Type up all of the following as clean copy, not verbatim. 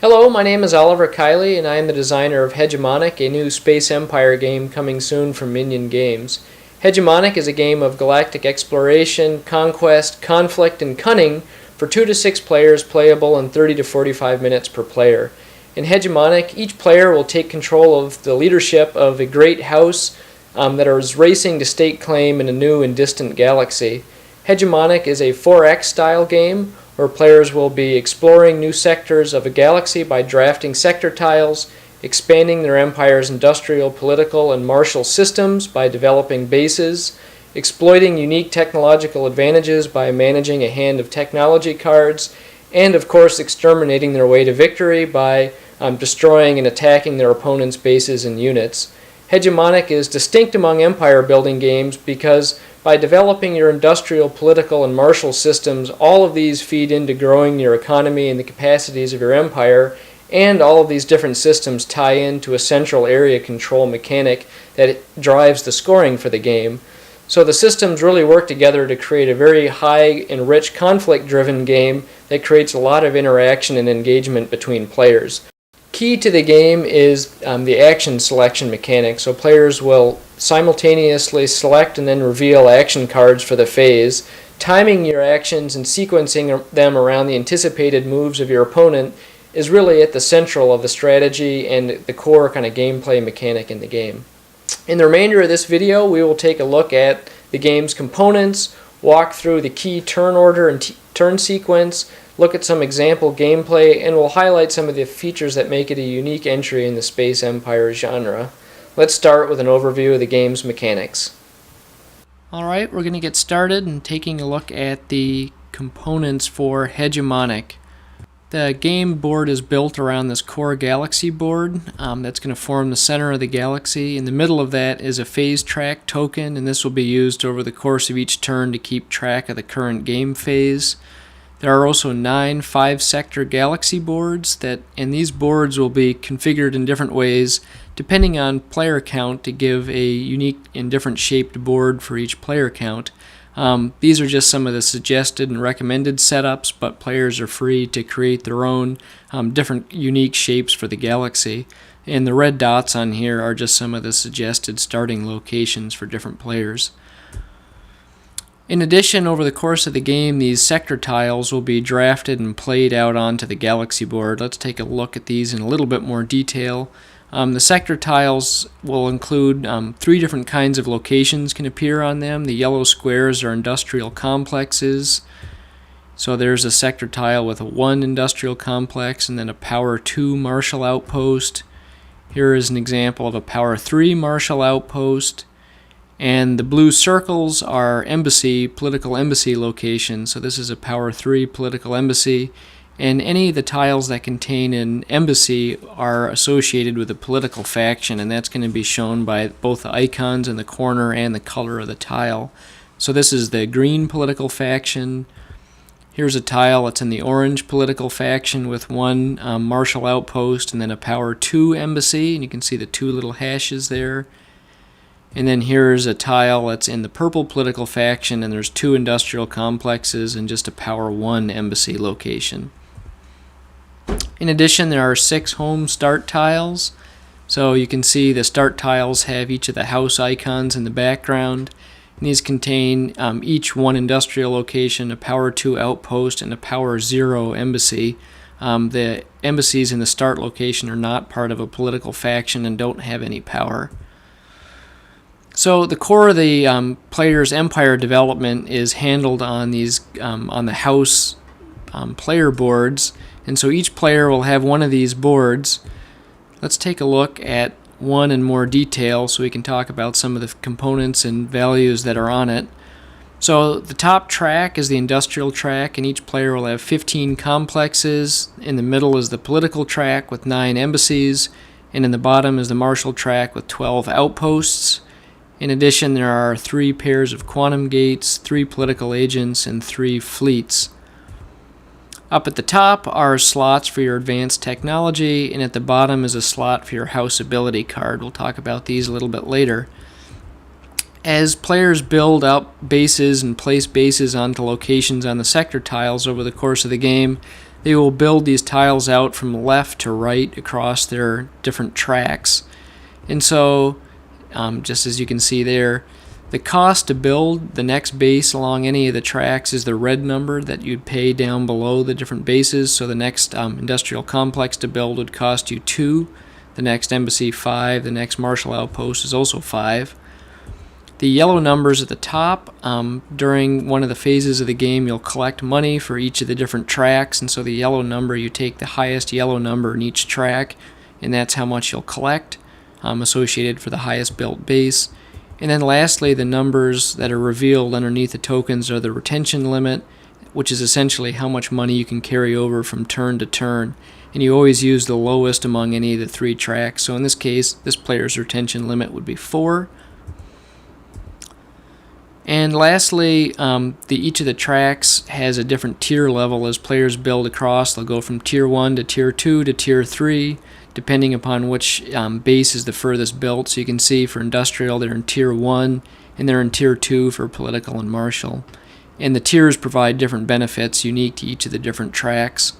Hello, my name is Oliver Kiley, and I am the designer of Hegemonic, a new Space Empire game coming soon from Minion Games. Hegemonic is a game of galactic exploration, conquest, conflict, and cunning for 2 to 6 players, playable in 30 to 45 minutes per player. In Hegemonic, each player will take control of the leadership of a great house that is racing to stake claim in a new and distant galaxy. Hegemonic is a 4X style game where players will be exploring new sectors of a galaxy by drafting sector tiles, expanding their empire's industrial, political, and martial systems by developing bases, exploiting unique technological advantages by managing a hand of technology cards, and of course exterminating their way to victory by destroying and attacking their opponent's bases and units. Hegemonic is distinct among empire building games because by developing your industrial, political, and martial systems, all of these feed into growing your economy and the capacities of your empire, and all of these different systems tie into a central area control mechanic that drives the scoring for the game. So the systems really work together to create a very high and rich conflict-driven game that creates a lot of interaction and engagement between players. Key to the game is the action selection mechanic, so players will simultaneously select and then reveal action cards for the phase. Timing your actions and sequencing them around the anticipated moves of your opponent is really at the central of the strategy and the core kind of gameplay mechanic in the game. In the remainder of this video, we will take a look at the game's components, walk through the key turn order and turn sequence, look at some example gameplay, and we'll highlight some of the features that make it a unique entry in the Space Empire genre. Let's start with an overview of the game's mechanics. Alright, we're going to get started and taking a look at the components for Hegemonic. The game board is built around this core galaxy board that's going to form the center of the galaxy. In the middle of that is a phase track token, and this will be used over the course of each turn to keep track of the current game phase. There are also 9 5-sector galaxy boards, and these boards will be configured in different ways depending on player count to give a unique and different shaped board for each player count. These are just some of the suggested and recommended setups, but players are free to create their own different unique shapes for the galaxy. And the red dots on here are just some of the suggested starting locations for different players. In addition, over the course of the game, these sector tiles will be drafted and played out onto the galaxy board. Let's take a look at these in a little bit more detail. The sector tiles will include 3 different kinds of locations can appear on them. The yellow squares are industrial complexes. So there's a sector tile with a 1 industrial complex and then a power 2 martial outpost. Here is an example of a power 3 martial outpost. And the blue circles are political embassy locations. So this is a power 3 political embassy. And any of the tiles that contain an embassy are associated with a political faction, and that's going to be shown by both the icons in the corner and the color of the tile. So this is the green political faction. Here's a tile that's in the orange political faction with 1 martial outpost and then a power 2 embassy, and you can see the 2 little hashes there. And then here's a tile that's in the purple political faction, and there's 2 industrial complexes and just a power 1 embassy location. In addition, there are 6 home start tiles. So you can see the start tiles have each of the house icons in the background. And these contain each 1 industrial location, a power 2 outpost, and a power 0 embassy. The embassies in the start location are not part of a political faction and don't have any power. So the core of the player's empire development is handled on these on the house player boards, and so each player will have one of these boards. Let's take a look at one in more detail so we can talk about some of the components and values that are on it. So the top track is the industrial track, and each player will have 15 complexes. In the middle is the political track with 9 embassies, and in the bottom is the martial track with 12 outposts. In addition, there are 3 pairs of quantum gates, 3 political agents, and 3 fleets. Up at the top are slots for your advanced technology, and at the bottom is a slot for your house ability card. We'll talk about these a little bit later. As players build up bases and place bases onto locations on the sector tiles over the course of the game, they will build these tiles out from left to right across their different tracks. And so, just as you can see there, the cost to build the next base along any of the tracks is the red number that you'd pay down below the different bases. So the next industrial complex to build would cost you 2, the next embassy 5, the next martial outpost is also 5. The yellow numbers at the top, during one of the phases of the game, you'll collect money for each of the different tracks, and so the yellow number, you take the highest yellow number in each track, and that's how much you'll collect, associated for the highest built base. And then lastly, the numbers that are revealed underneath the tokens are the retention limit, which is essentially how much money you can carry over from turn to turn. And you always use the lowest among any of the 3 tracks. So in this case, this player's retention limit would be 4. And lastly, each of the tracks has a different tier level as players build across. They'll go from Tier 1 to Tier 2 to Tier 3, depending upon which base is the furthest built. So you can see for Industrial, they're in Tier 1, and they're in Tier 2 for Political and Martial. And the tiers provide different benefits unique to each of the different tracks.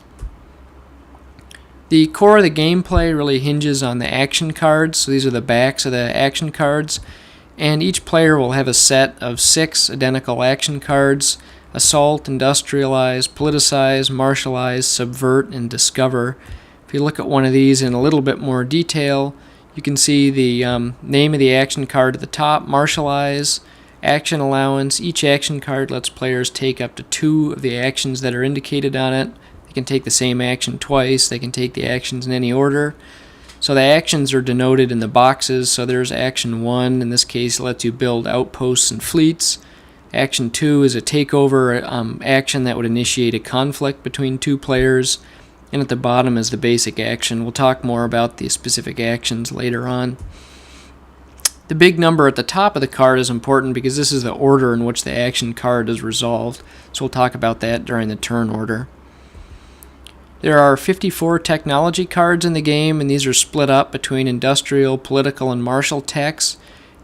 The core of the gameplay really hinges on the action cards. So these are the backs of the action cards. And each player will have a set of 6 identical action cards: Assault, Industrialize, Politicize, Martialize, Subvert, and Discover. If you look at one of these in a little bit more detail, you can see the name of the action card at the top, Martialize, Action Allowance. Each action card lets players take up to 2 of the actions that are indicated on it. They can take the same action twice. They can take the actions in any order. So the actions are denoted in the boxes. So there's Action 1, in this case, lets you build outposts and fleets. Action 2 is a takeover action that would initiate a conflict between 2 players. And at the bottom is the basic action. We'll talk more about the specific actions later on. The big number at the top of the card is important because this is the order in which the action card is resolved. So we'll talk about that during the turn order. There are 54 technology cards in the game, and these are split up between industrial, political, and martial techs.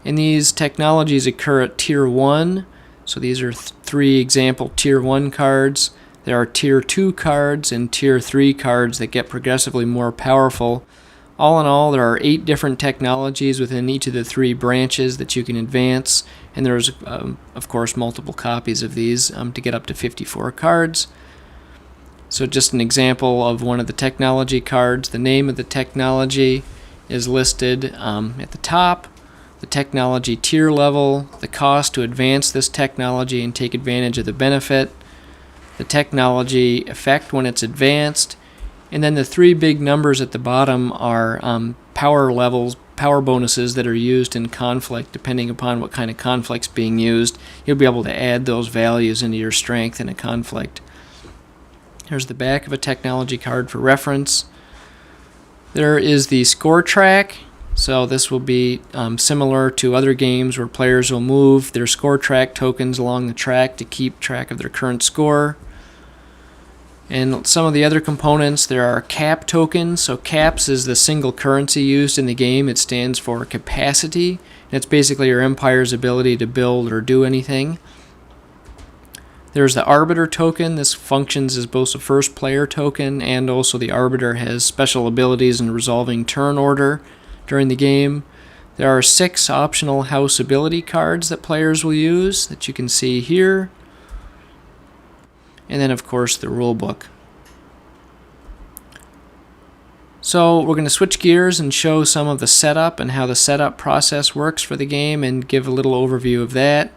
And these technologies occur at Tier 1, so these are 3 example Tier 1 cards. There are Tier 2 cards and Tier 3 cards that get progressively more powerful. All in all, there are 8 different technologies within each of the 3 branches that you can advance, and there's, of course, multiple copies of these to get up to 54 cards. So just an example of one of the technology cards. The name of the technology is listed at the top, the technology tier level, the cost to advance this technology and take advantage of the benefit, the technology effect when it's advanced, and then the 3 big numbers at the bottom are power levels, power bonuses that are used in conflict. Depending upon what kind of conflict's being used, you'll be able to add those values into your strength in a conflict. Here's the back of a technology card for reference. There is the score track. So this will be similar to other games where players will move their score track tokens along the track to keep track of their current score. And some of the other components, there are cap tokens. So caps is the single currency used in the game. It stands for capacity. And it's basically your empire's ability to build or do anything. There's the Arbiter token. This functions as both a first player token, and also the Arbiter has special abilities in resolving turn order during the game. There are 6 optional house ability cards that players will use that you can see here. And then, of course, the rule book. So we're going to switch gears and show some of the setup and how the setup process works for the game and give a little overview of that.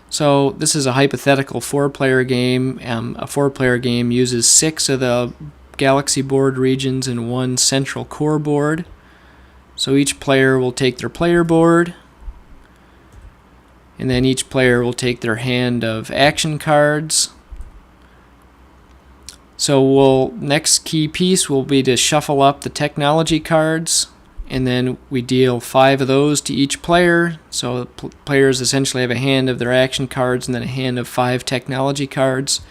So this is a hypothetical 4-player game. A 4-player game uses 6 of the galaxy board regions and 1 central core board. So each player will take their player board, and then each player will take their hand of action cards. So next key piece will be to shuffle up the technology cards, and then we deal 5 of those to each player. So players essentially have a hand of their action cards and then a hand of 5 technology cards.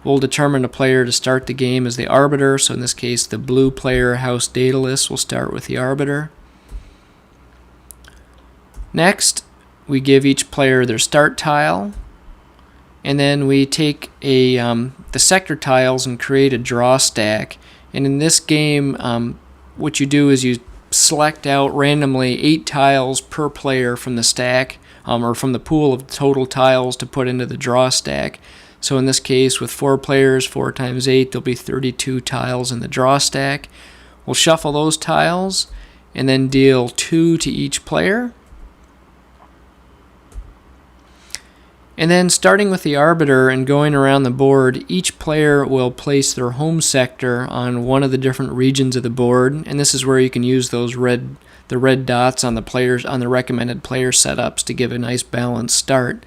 We'll determine a player to start the game as the Arbiter. So in this case, the blue player, House Daedalus, will start with the Arbiter. Next, we give each player their start tile, and then we take the sector tiles and create a draw stack. And in this game, what you do is you select out randomly 8 tiles per player from the stack, or from the pool of total tiles to put into the draw stack. So in this case, with 4 players, 4 times 8, there'll be 32 tiles in the draw stack. We'll shuffle those tiles and then deal 2 to each player. And then starting with the arbiter and going around the board, each player will place their home sector on one of the different regions of the board, and this is where you can use those the red dots on the recommended player setups to give a nice balanced start.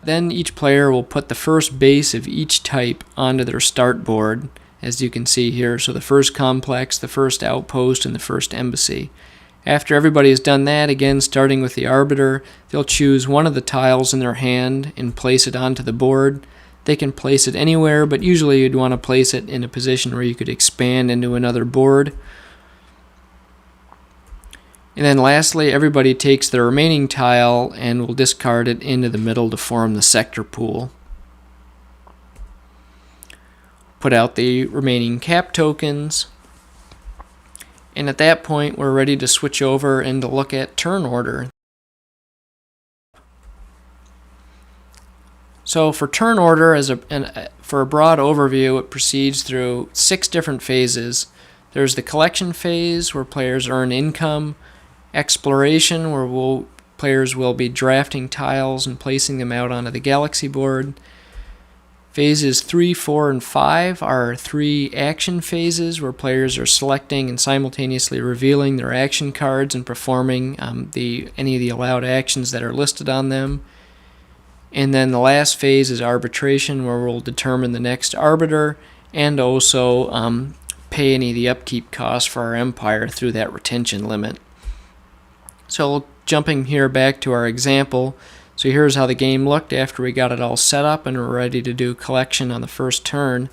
Then each player will put the first base of each type onto their start board, as you can see here. So the first complex, the first outpost, and the first embassy. After everybody has done that, again starting with the arbiter, they'll choose one of the tiles in their hand and place it onto the board. They can place it anywhere, but usually you'd want to place it in a position where you could expand into another board. And then lastly, everybody takes the remaining tile and will discard it into the middle to form the sector pool. Put out the remaining cap tokens. And at that point, we're ready to switch over and to look at turn order. So for turn order, for a broad overview, it proceeds through 6 different phases. There's the collection phase, where players earn income. Exploration, where players will be drafting tiles and placing them out onto the galaxy board. Phases 3, 4, and 5 are 3 action phases, where players are selecting and simultaneously revealing their action cards and performing any of the allowed actions that are listed on them. And then the last phase is arbitration, where we'll determine the next arbiter and also pay any of the upkeep costs for our empire through that retention limit. So jumping here back to our example, so here's how the game looked after we got it all set up and we're ready to do collection on the first turn.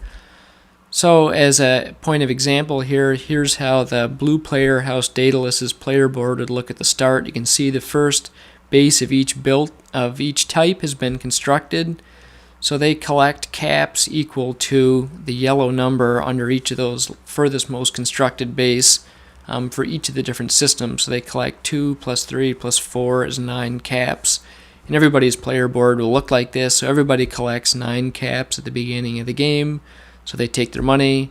So as a point of example here, here's how the blue player, House Daedalus' player board would look at the start. You can see the first base of each type has been constructed. So they collect caps equal to the yellow number under each of those furthest most constructed base. For each of the different systems. So they collect 2 plus 3 plus 4 is 9 caps. And everybody's player board will look like this. So everybody collects 9 caps at the beginning of the game. So they take their money,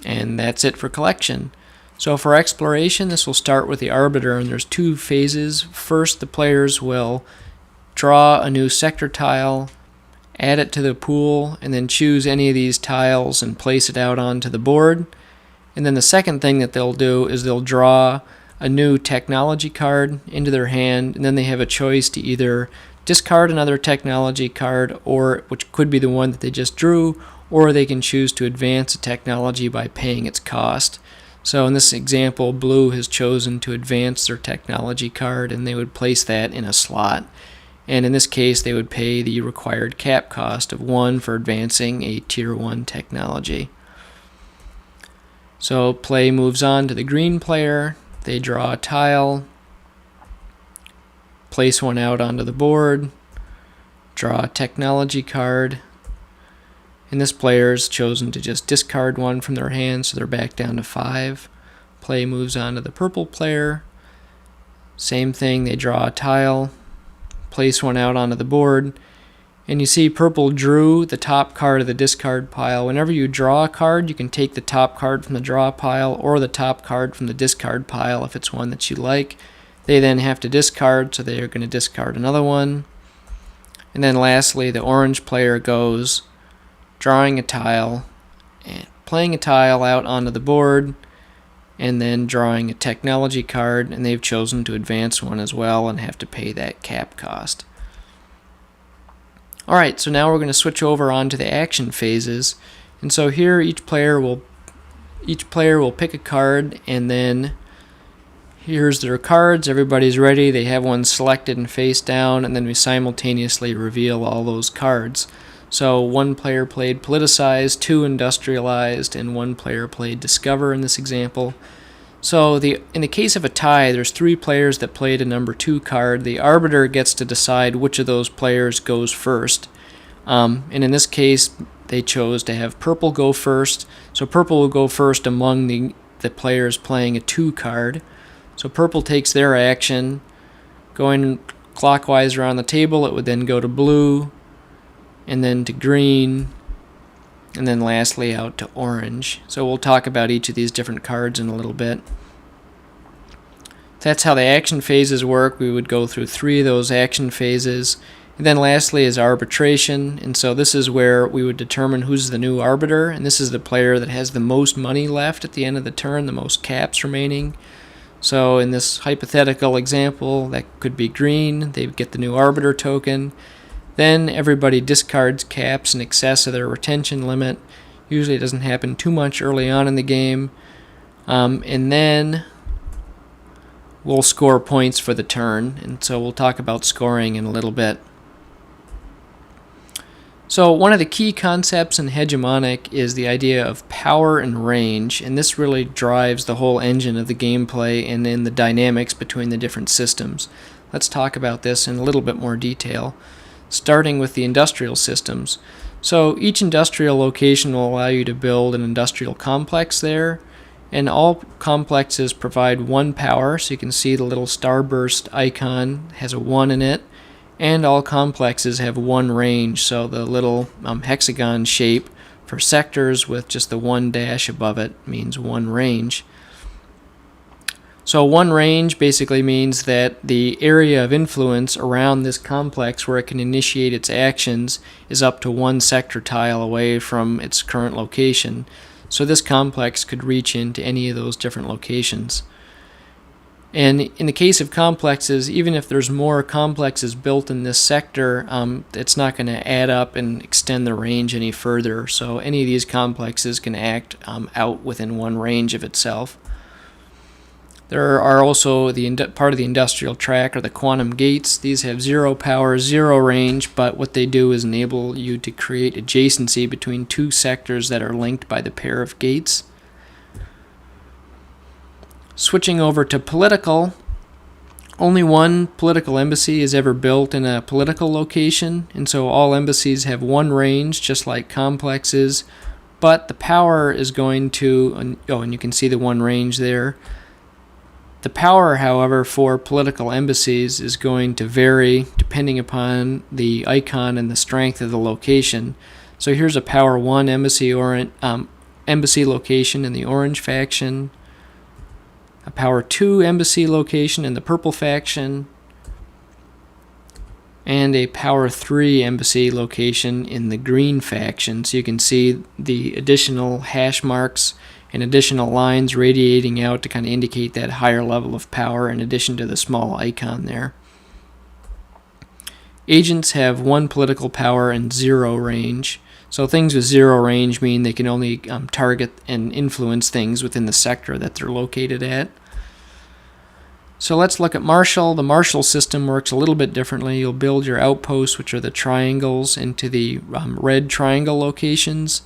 and that's it for collection. So for exploration, this will start with the arbiter, and there's 2 phases. First, the players will draw a new sector tile, add it to the pool, and then choose any of these tiles and place it out onto the board. And then the second thing that they'll do is they'll draw a new technology card into their hand, and then they have a choice to either discard another technology card, or which could be the one that they just drew, or they can choose to advance a technology by paying its cost. So in this example, blue has chosen to advance their technology card, and they would place that in a slot. And in this case, they would pay the required cap cost of 1 for advancing a Tier 1 technology. So play moves on to the green player. They draw a tile, place one out onto the board, draw a technology card, and this player's chosen to just discard one from their hand, so they're back down to 5. Play moves on to the purple player. Same thing, they draw a tile, place one out onto the board, and you see purple drew the top card of the discard pile. Whenever you draw a card, you can take the top card from the draw pile or the top card from the discard pile if it's one that you like. They then have to discard, so they are going to discard another one. And then lastly, the orange player goes drawing a tile, and playing a tile out onto the board, and then drawing a technology card, and they've chosen to advance one as well and have to pay that cap cost. Alright, so now we're going to switch over onto the action phases. And so here each player will pick a card, and then here's their cards. Everybody's ready. They have one selected and face down, and then we simultaneously reveal all those cards. So 1 player played Politicized, 2 Industrialized, and 1 player played Discover in this example. So in the case of a tie, there's 3 players that played a number 2 card. The arbiter gets to decide which of those players goes first. And in this case, they chose to have purple go first. So purple will go first among the players playing a 2 card. So purple takes their action. Going clockwise around the table, it would then go to blue, and then to green, and then lastly out to orange. So we'll talk about each of these different cards in a little bit. That's how the action phases work. We would go through 3 of those action phases. And then lastly is arbitration, and so this is where we would determine who's the new arbiter, and this is the player that has the most money left at the end of the turn, the most caps remaining. So in this hypothetical example, that could be green. They would get the new arbiter token. Then everybody discards caps in excess of their retention limit. Usually it doesn't happen too much early on in the game. And then we'll score points for the turn, and so we'll talk about scoring in a little bit. So one of the key concepts in Hegemonic is the idea of power and range, and this really drives the whole engine of the gameplay and in the dynamics between the different systems. Let's talk about this in a little bit more detail, starting with the industrial systems. So each industrial location will allow you to build an industrial complex there, and all complexes provide 1 power, so you can see the little starburst icon has a 1 in it. And all complexes have 1 range, so the little hexagon shape for sectors with just the 1 dash above it means 1 range. So 1 range basically means that the area of influence around this complex where it can initiate its actions is up to 1 sector tile away from its current location. So this complex could reach into any of those different locations. And in the case of complexes, even if there's more complexes built in this sector, it's not going to add up and extend the range any further. So any of these complexes can act out within 1 range of itself. There are also part of the industrial track are the quantum gates. These have 0 power, 0 range, but what they do is enable you to create adjacency between 2 sectors that are linked by the pair of gates. Switching over to political, only 1 political embassy is ever built in a political location, and so all embassies have 1 range, just like complexes, but the power is going to, and you can see the 1 range there. The power, however, for political embassies is going to vary depending upon the icon and the strength of the location. So here's a power 1 embassy location in the orange faction, a power 2 embassy location in the purple faction, and a power 3 embassy location in the green faction. So you can see the additional hash marks and additional lines radiating out to kind of indicate that higher level of power in addition to the small icon there. Agents have 1 political power and 0 range. So things with 0 range mean they can only target and influence things within the sector that they're located at. So let's look at Marshal. The Marshal system works a little bit differently. You'll build your outposts, which are the triangles, into the red triangle locations.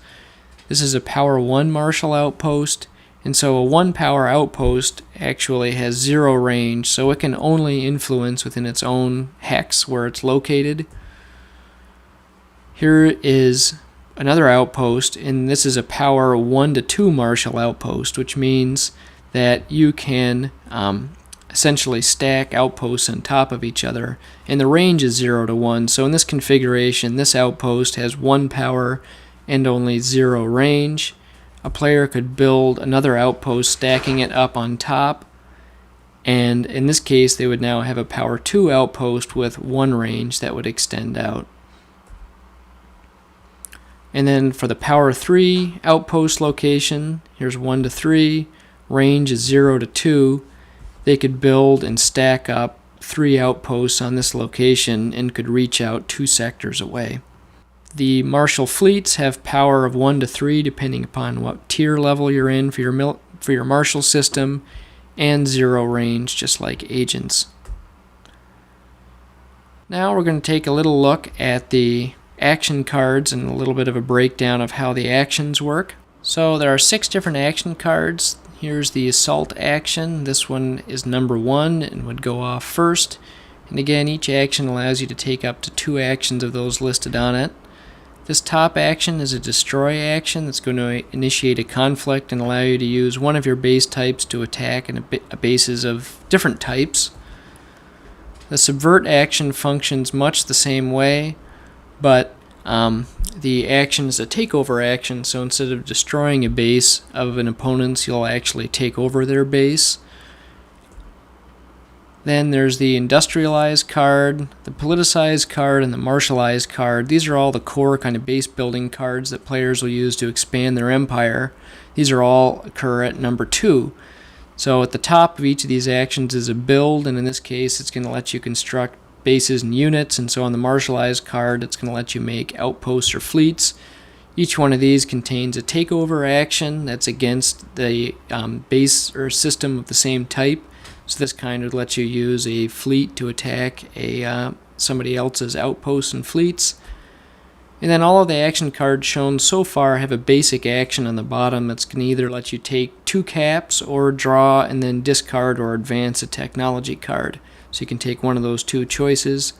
This is a power 1 Marshal outpost, and so a 1 power outpost actually has 0 range, so it can only influence within its own hex where it's located. Here is another outpost, and this is a power 1 to 2 Marshal outpost, which means that you can essentially stack outposts on top of each other, and the range is 0 to 1. So in this configuration, this outpost has 1 power and only 0 range. A player could build another outpost stacking it up on top, and in this case they would now have a power 2 outpost with 1 range that would extend out. And then for the power 3 outpost location, here's 1 to 3, range is 0 to 2. They could build and stack up 3 outposts on this location and could reach out 2 sectors away. The Marshal fleets have power of 1 to 3 depending upon what tier level you're in for your Marshal system, and 0 range just like agents. Now we're going to take a little look at the action cards and a little bit of a breakdown of how the actions work. So there are 6 different action cards. Here's the assault action. This one is number 1 and would go off first. And again, each action allows you to take up to 2 actions of those listed on it. This top action is a destroy action that's going to initiate a conflict and allow you to use one of your base types to attack bases of different types. The subvert action functions much the same way, but the action is a takeover action, so instead of destroying a base of an opponent's, you'll actually take over their base. Then there's the industrialized card, the politicized card, and the martialized card. These are all the core kind of base building cards that players will use to expand their empire. These are all occur at number 2. So at the top of each of these actions is a build, and in this case it's going to let you construct bases and units, and so on the martialized card it's going to let you make outposts or fleets. Each one of these contains a takeover action that's against the base or system of the same type. So this kind would let you use a fleet to attack somebody else's outposts and fleets. And then all of the action cards shown so far have a basic action on the bottom that's going to either let you take 2 caps or draw and then discard or advance a technology card. So you can take one of those 2 choices.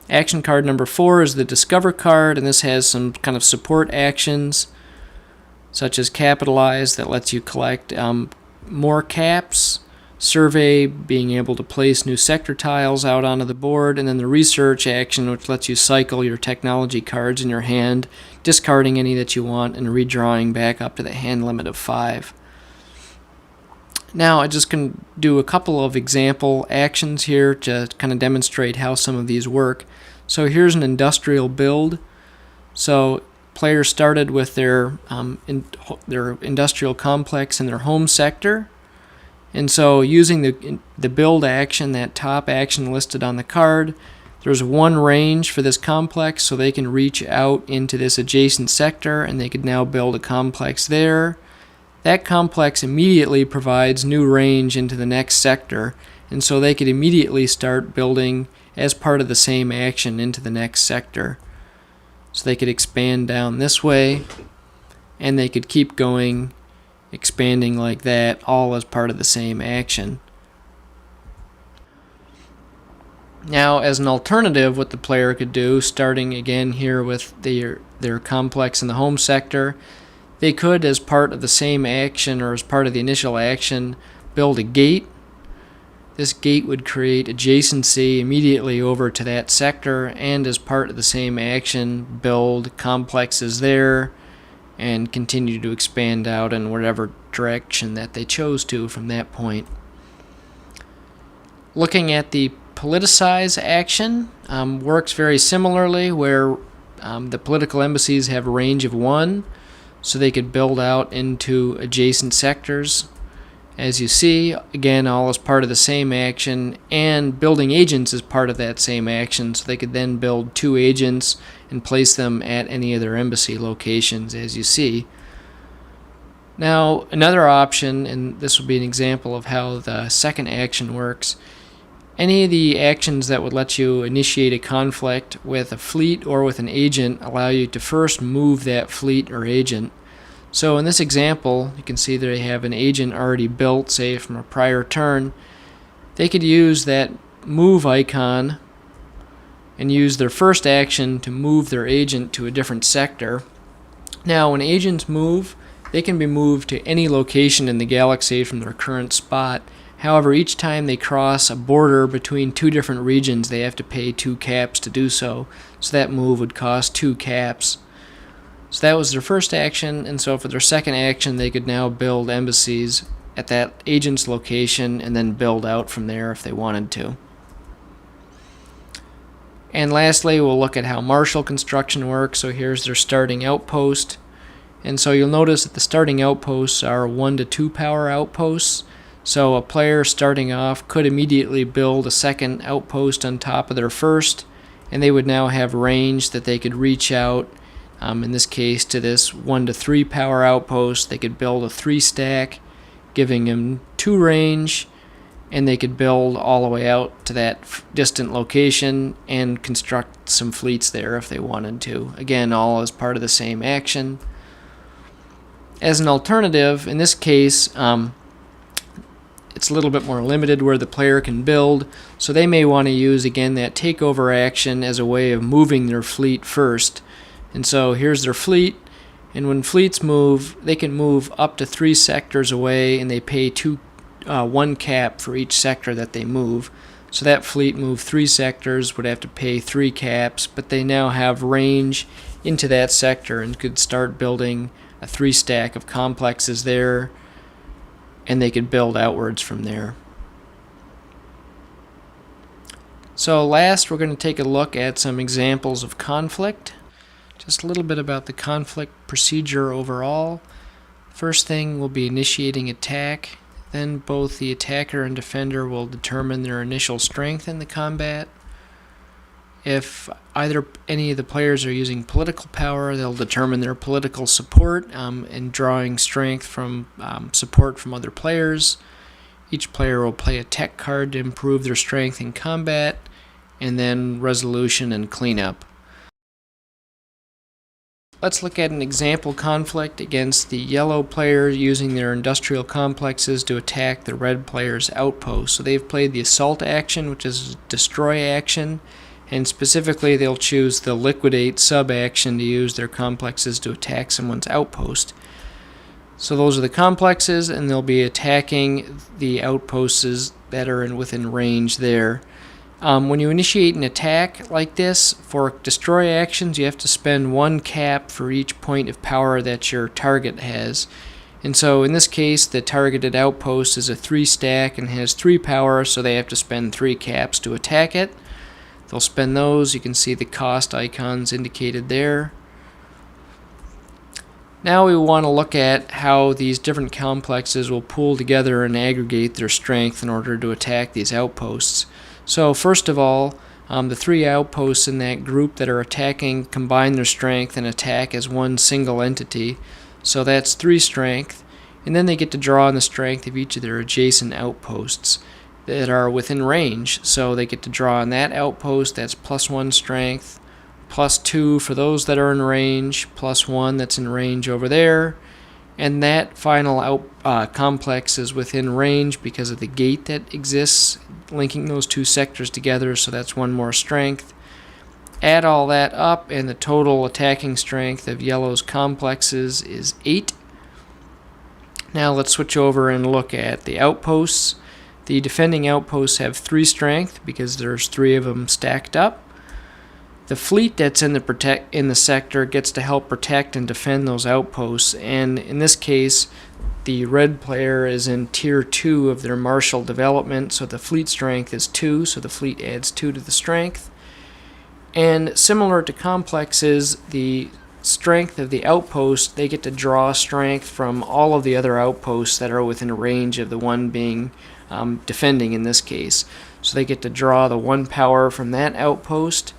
Action card number 4 is the Discover card, and this has some kind of support actions such as Capitalize that lets you collect more caps, Survey, being able to place new sector tiles out onto the board, and then the Research action, which lets you cycle your technology cards in your hand, discarding any that you want and redrawing back up to the hand limit of 5. Now I just can do a couple of example actions here to kind of demonstrate how some of these work. So here's an industrial build. So players started with their industrial complex in their home sector. And so using the build action, that top action listed on the card, there's one range for this complex, so they can reach out into this adjacent sector and they could now build a complex there. That complex immediately provides new range into the next sector, and so they could immediately start building as part of the same action into the next sector. So they could expand down this way, and they could keep going, expanding like that, all as part of the same action. Now, as an alternative, what the player could do, starting again here with their complex in the home sector, they could, as part of the same action or as part of the initial action, build a gate. This gate would create adjacency immediately over to that sector, and as part of the same action, build complexes there and continue to expand out in whatever direction that they chose to from that point. Looking at the politicize action, works very similarly, where the political embassies have a range of 1, so they could build out into adjacent sectors. As you see, again, all as part of the same action, and building agents is part of that same action, so they could then build 2 agents and place them at any of their embassy locations, as you see. Now, another option, and this will be an example of how the second action works, any of the actions that would let you initiate a conflict with a fleet or with an agent allow you to first move that fleet or agent. So in this example, you can see that they have an agent already built, say from a prior turn. They could use that move icon and use their first action to move their agent to a different sector. Now, when agents move, they can be moved to any location in the galaxy from their current spot. However, each time they cross a border between 2 different regions, they have to pay 2 caps to do so. So that move would cost 2 caps. So that was their first action, and so for their second action, they could now build embassies at that agent's location and then build out from there if they wanted to. And lastly, we'll look at how martial construction works. So here's their starting outpost. And so you'll notice that the starting outposts are 1 to 2 power outposts. So a player starting off could immediately build a second outpost on top of their first, and they would now have range that they could reach out. In this case, to this 1 to 3 power outpost, they could build a 3 stack, giving them 2 range, and they could build all the way out to that distant location and construct some fleets there if they wanted to. Again, all as part of the same action. As an alternative, in this case, it's a little bit more limited where the player can build, so they may want to use again that takeover action as a way of moving their fleet first. And so here's their fleet, and when fleets move, they can move up to 3 sectors away, and they pay 1 cap for each sector that they move. So that fleet moved 3 sectors, would have to pay 3 caps, but they now have range into that sector and could start building a 3 stack of complexes there, and they could build outwards from there. So last, we're going to take a look at some examples of conflict. Just a little bit about the conflict procedure overall. First thing will be initiating attack. Then both the attacker and defender will determine their initial strength in the combat. If any of the players are using political power, they'll determine their political support and drawing strength from support from other players. Each player will play a tech card to improve their strength in combat, and then resolution and cleanup. Let's look at an example conflict against the yellow player using their industrial complexes to attack the red player's outpost. So they've played the assault action, which is a destroy action, and specifically they'll choose the liquidate sub-action to use their complexes to attack someone's outpost. So those are the complexes, and they'll be attacking the outposts that are within range there. When you initiate an attack like this, for destroy actions, you have to spend 1 cap for each point of power that your target has. And so in this case, the targeted outpost is a 3 stack and has 3 power, so they have to spend 3 caps to attack it. They'll spend those. You can see the cost icons indicated there. Now we want to look at how these different complexes will pool together and aggregate their strength in order to attack these outposts. So first of all, the 3 outposts in that group that are attacking combine their strength and attack as one single entity. So that's 3 strength, and then they get to draw on the strength of each of their adjacent outposts that are within range. So they get to draw on that outpost, that's +1 strength, +2 for those that are in range, +1 that's in range over there, and that final complex is within range because of the gate that exists linking those 2 sectors together, so that's 1 more strength. Add all that up, and the total attacking strength of yellow's complexes is 8. Now let's switch over and look at the outposts. The defending outposts have 3 strength because there's 3 of them stacked up. The fleet that's in the sector gets to help protect and defend those outposts, and in this case, the red player is in tier 2 of their martial development, so the fleet strength is 2, so the fleet adds 2 to the strength. And similar to complexes, the strength of the outpost, they get to draw strength from all of the other outposts that are within range of the one being defending in this case. So they get to draw the 1 power from that outpost.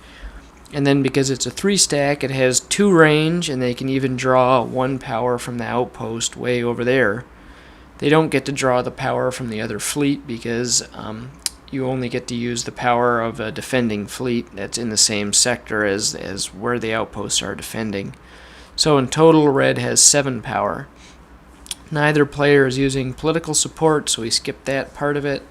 And then because it's a 3 stack, it has 2 range, and they can even draw 1 power from the outpost way over there. They don't get to draw the power from the other fleet because you only get to use the power of a defending fleet that's in the same sector as where the outposts are defending. So in total, red has 7 power. Neither player is using political support, so we skip that part of it.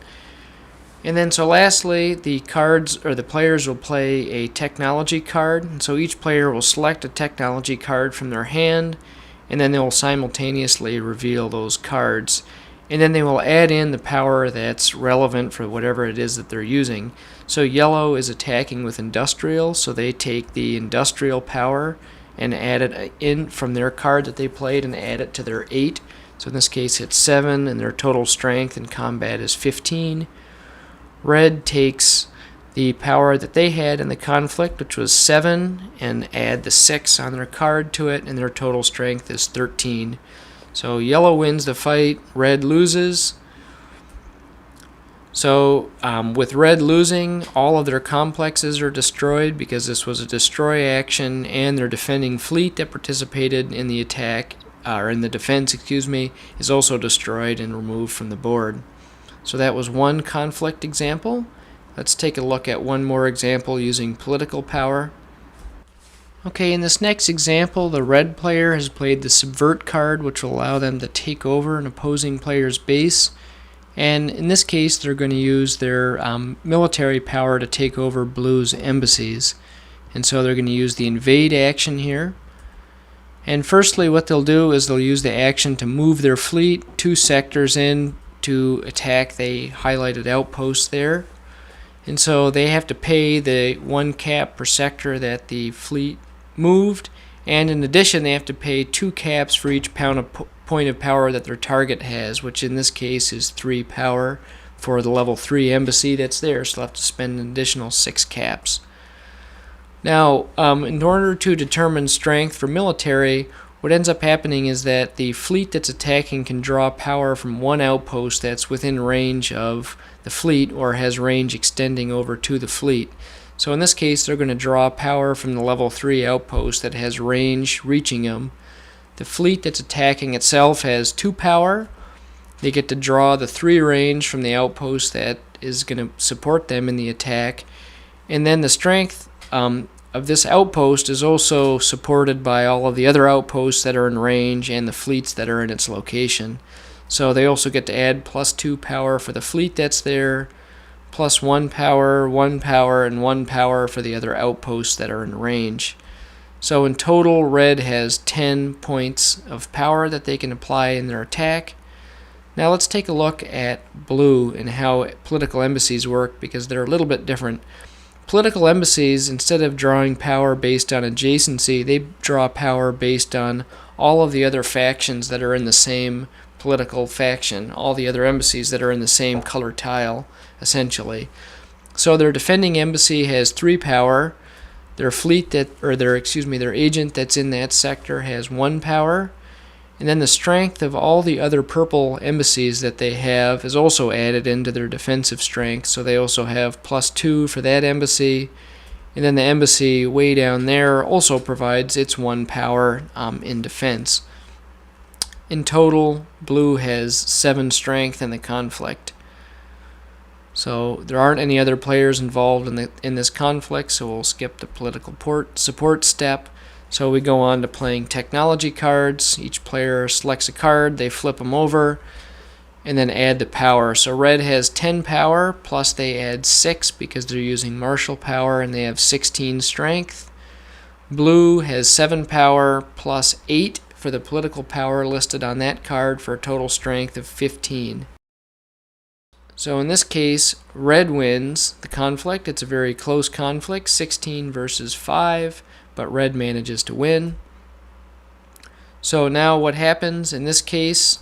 And then so lastly, the players will play a technology card. And so each player will select a technology card from their hand, and then they will simultaneously reveal those cards. And then they will add in the power that's relevant for whatever it is that they're using. So yellow is attacking with industrial, so they take the industrial power and add it in from their card that they played and add it to their 8. So in this case it's 7, and their total strength in combat is 15. Red takes the power that they had in the conflict, which was 7, and add the 6 on their card to it, and their total strength is 13. So yellow wins the fight, red loses. So with red losing, all of their complexes are destroyed because this was a destroy action, and their defending fleet that participated in the attack, or in the defense, is also destroyed and removed from the board. So that was one conflict example. Let's take a look at one more example using political power. Okay, in this next example, the red player has played the subvert card, which will allow them to take over an opposing player's base. And in this case, they're going to use their military power to take over blue's embassies. and so they're going to use the invade action here. And firstly, what they'll do is they'll use the action to move their fleet 2 sectors in to attack the highlighted outpost there. And so they have to pay the 1 cap per sector that the fleet moved, and in addition they have to pay 2 caps for each point of power that their target has, which in this case is 3 power for the level 3 embassy that's there, so they'll have to spend an additional 6 caps. Now, in order to determine strength for military, what ends up happening is that the fleet that's attacking can draw power from 1 outpost that's within range of the fleet or has range extending over to the fleet. So in this case, they're going to draw power from the level 3 outpost that has range reaching them. The fleet that's attacking itself has 2 power. They get to draw the 3 range from the outpost that is going to support them in the attack. And then the strength of this outpost is also supported by all of the other outposts that are in range and the fleets that are in its location. So they also get to add +2 power for the fleet that's there, +1 power, 1 power, and 1 power for the other outposts that are in range. So in total, red has 10 points of power that they can apply in their attack. Now let's take a look at blue and how political embassies work, because they're a little bit different. Political embassies, instead of drawing power based on adjacency, they draw power based on all of the other factions that are in the same political faction, all the other embassies that are in the same color tile, essentially. So their defending embassy has 3 power. Their fleet their agent that's in that sector has 1 power. And then the strength of all the other purple embassies that they have is also added into their defensive strength. So they also have +2 for that embassy. And then the embassy way down there also provides its 1 power in defense. In total, blue has 7 strength in the conflict. So there aren't any other players involved in this conflict, so we'll skip the political support step. So we go on to playing technology cards. Each player selects a card, they flip them over, and then add the power. So red has 10 power, plus they add 6 because they're using martial power, and they have 16 strength. Blue has 7 power, plus 8 for the political power listed on that card, for a total strength of 15. So in this case, red wins the conflict. It's a very close conflict, 16 versus 5. But red manages to win. So now what happens in this case,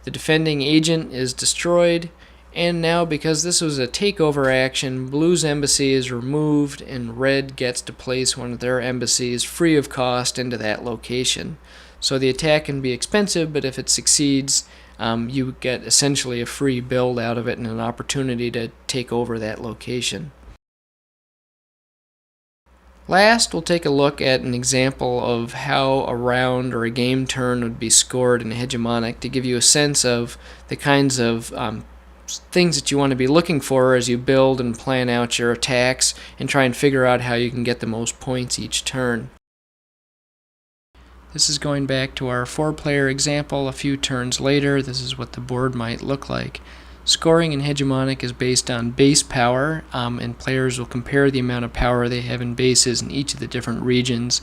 the defending agent is destroyed, and now because this was a takeover action, blue's embassy is removed and red gets to place one of their embassies free of cost into that location. So the attack can be expensive, but if it succeeds, you get essentially a free build out of it and an opportunity to take over that location. Last, we'll take a look at an example of how a round or a game turn would be scored in Hegemonic to give you a sense of the kinds of things that you want to be looking for as you build and plan out your attacks and try and figure out how you can get the most points each turn. This is going back to our 4-player example a few turns later. This is what the board might look like. Scoring in Hegemonic is based on base power, and players will compare the amount of power they have in bases in each of the different regions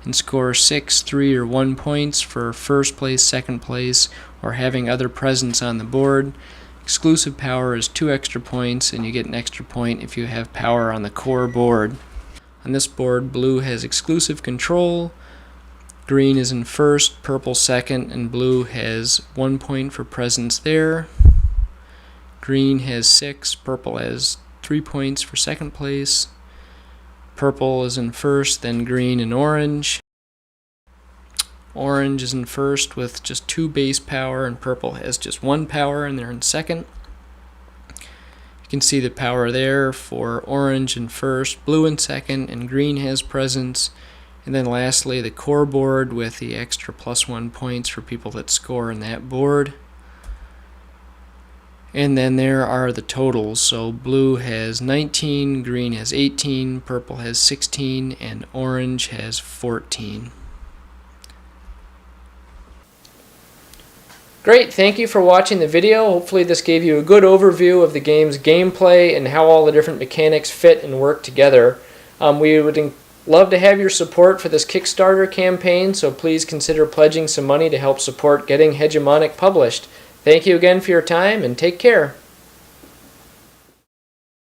and score 6, 3, or 1 points for first place, second place, or having other presence on the board. Exclusive power is 2 extra points, and you get an extra point if you have power on the core board. On this board, blue has exclusive control, green is in first, purple second, and blue has 1 point for presence there. Green has 6, purple has 3 points for second place. Purple is in first, then green and orange. Orange is in first with just 2 base power, and purple has just 1 power, and they're in second. You can see the power there for orange in first, blue in second, and green has presence. And then lastly, the core board with the extra +1 points for people that score in that board. And then there are the totals. So blue has 19, green has 18, purple has 16, and orange has 14. Great, thank you for watching the video. Hopefully this gave you a good overview of the game's gameplay and how all the different mechanics fit and work together. We would Love to have your support for this Kickstarter campaign, so please consider pledging some money to help support getting Hegemonic published. Thank you again for your time, and take care.